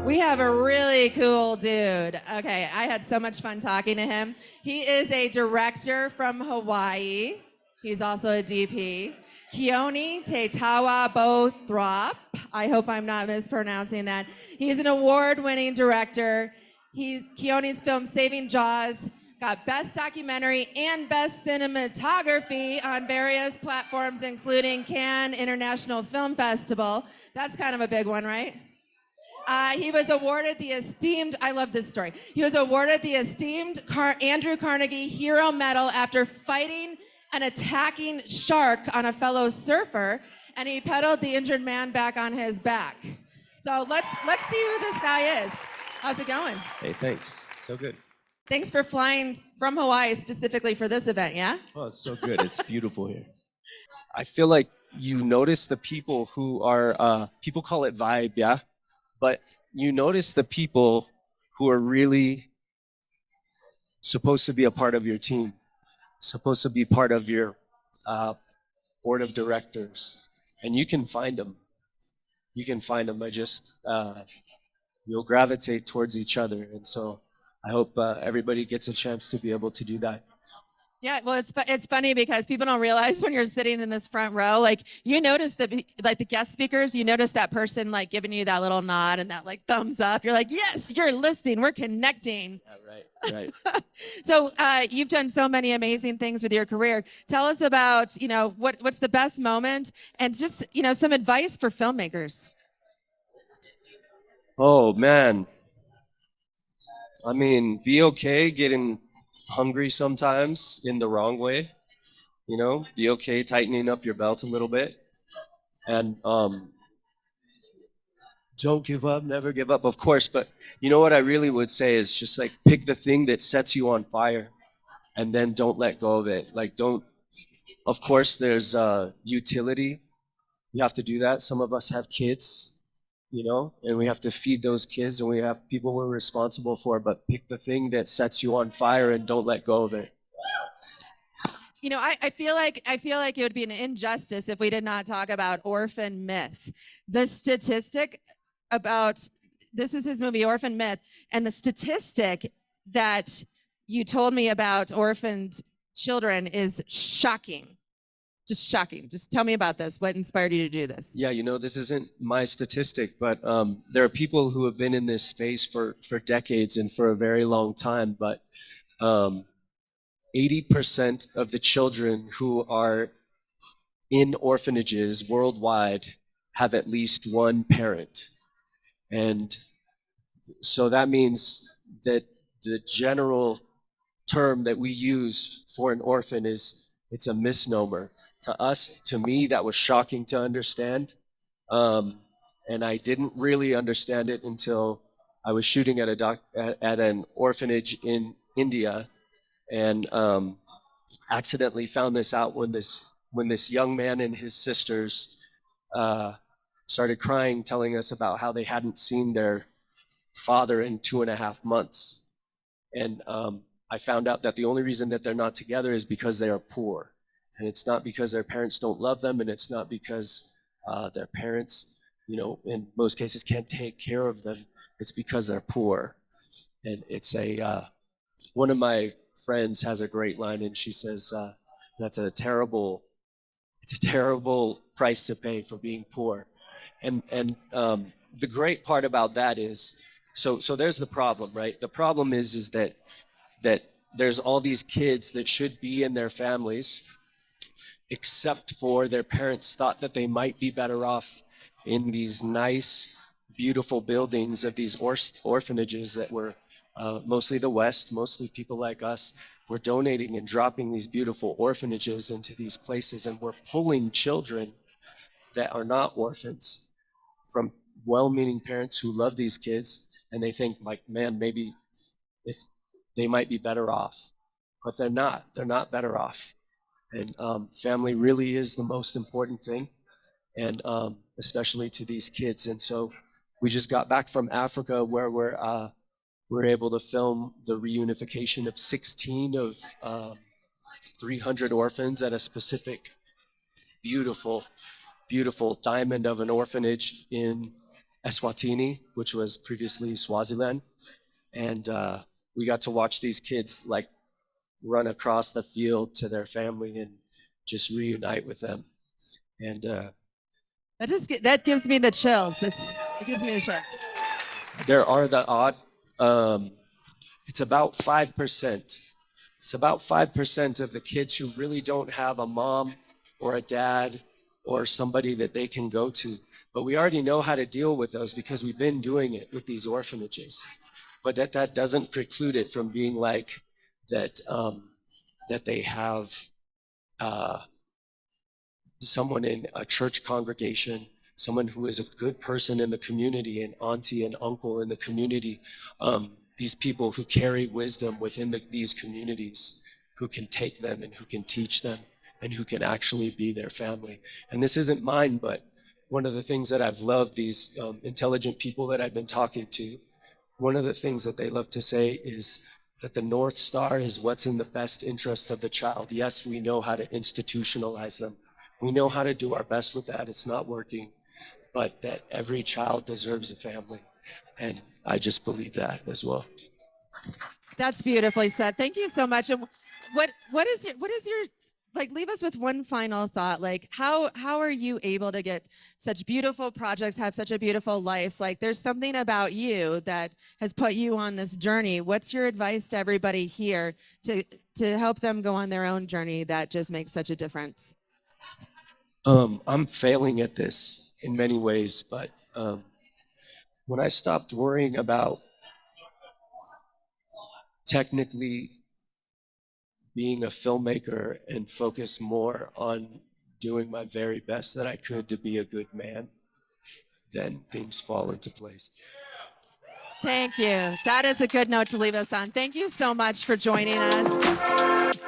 We have a really cool dude. Okay, I had so much fun talking to him. He is a director from Hawaii. He's also a DP. Keoni TeTawa Bowthorpe. I hope I'm not mispronouncing that. He's an award-winning director. Keoni's film Saving Jaws got Best Documentary and Best Cinematography on various platforms, including Cannes International Film Festival. That's kind of a big one, right? He was awarded the esteemed, I love this story. He was awarded the esteemed Andrew Carnegie Hero Medal after fighting an attacking shark on a fellow surfer, and he pedaled the injured man back on his back. So let's see who this guy is. How's it going? Hey, thanks. So good. Thanks for flying from Hawaii specifically for this event, yeah? Oh, it's so good. It's beautiful here. I feel like you notice the people who are, people call it vibe, yeah? But you notice the people who are really supposed to be a part of your team, supposed to be part of your board of directors, and you can find them. You can find them by just, you'll gravitate towards each other. And so I hope everybody gets a chance to be able to do that. Yeah, well, it's funny because people don't realize when you're sitting in this front row, like you notice the guest speakers, you notice that person like giving you that little nod and that like thumbs up. You're like, yes, you're listening. We're connecting. Yeah, right. So you've done so many amazing things with your career. Tell us about what's the best moment and just some advice for filmmakers. Oh man, I mean, be okay getting hungry sometimes in the wrong way. Be okay tightening up your belt a little bit, and don't give up, never give up, of course. But what I really would say is just like pick the thing that sets you on fire, and then don't let go of it. Like don't. Of course, there's utility. You have to do that. Some of us have kids, and we have to feed those kids, and we have people we're responsible for. But pick the thing that sets you on fire, and don't let go of it. I feel like it would be an injustice if we did not talk about orphan myth. The statistic about this is his movie Orphan Myth, and the statistic that you told me about orphaned children is shocking. Just shocking. Just tell me about this. What inspired you to do this? Yeah, this isn't my statistic, but there are people who have been in this space for decades and for a very long time, but 80% of the children who are in orphanages worldwide have at least one parent. And so that means that the general term that we use for an orphan it's a misnomer. To me, that was shocking to understand. And I didn't really understand it until I was shooting at an orphanage in India, and accidentally found this out when this young man and his sisters started crying, telling us about how they hadn't seen their father in 2.5 months. And I found out that the only reason that they're not together is because they are poor. And it's not because their parents don't love them, and it's not because their parents, in most cases can't take care of them. It's because they're poor. And it's one of my friends has a great line, and she says, it's a terrible price to pay for being poor. And the great part about that is, so there's the problem, right? The problem is that there's all these kids that should be in their families, except for their parents thought that they might be better off in these nice, beautiful buildings of these orphanages that were mostly the West, mostly people like us, were donating and dropping these beautiful orphanages into these places, and we're pulling children that are not orphans from well-meaning parents who love these kids, and they think like, man, maybe if they might be better off, but they're not better off. And family really is the most important thing, and especially to these kids. And so we just got back from Africa, where we're able to film the reunification of 16 of 300 orphans at a specific beautiful, beautiful diamond of an orphanage in Eswatini, which was previously Swaziland. And we got to watch these kids like run across the field to their family and just reunite with them. And that gives me the chills. It gives me the chills. there are the odd, it's about 5%. It's about 5% of the kids who really don't have a mom or a dad or somebody that they can go to. But we already know how to deal with those because we've been doing it with these orphanages. But that doesn't preclude it from being like that, that they have uh, someone in a church congregation, someone who is a good person in the community, an auntie and uncle in the community, these people who carry wisdom within these communities, who can take them and who can teach them and who can actually be their family. And this isn't mine, but one of the things that I've loved these intelligent people that I've been talking to, one of the things that they love to say is that the North Star is what's in the best interest of the child. Yes, we know how to institutionalize them. We know how to do our best with that. It's not working, but that every child deserves a family. And I just believe that as well. That's beautifully said. Thank you so much. And what is your like, leave us with one final thought. Like, how are you able to get such beautiful projects, have such a beautiful life? Like, there's something about you that has put you on this journey. What's your advice to everybody here to help them go on their own journey that just makes such a difference? I'm failing at this in many ways, but when I stopped worrying about technically being a filmmaker and focus more on doing my very best that I could to be a good man, then things fall into place. Thank you. That is a good note to leave us on. Thank you so much for joining us.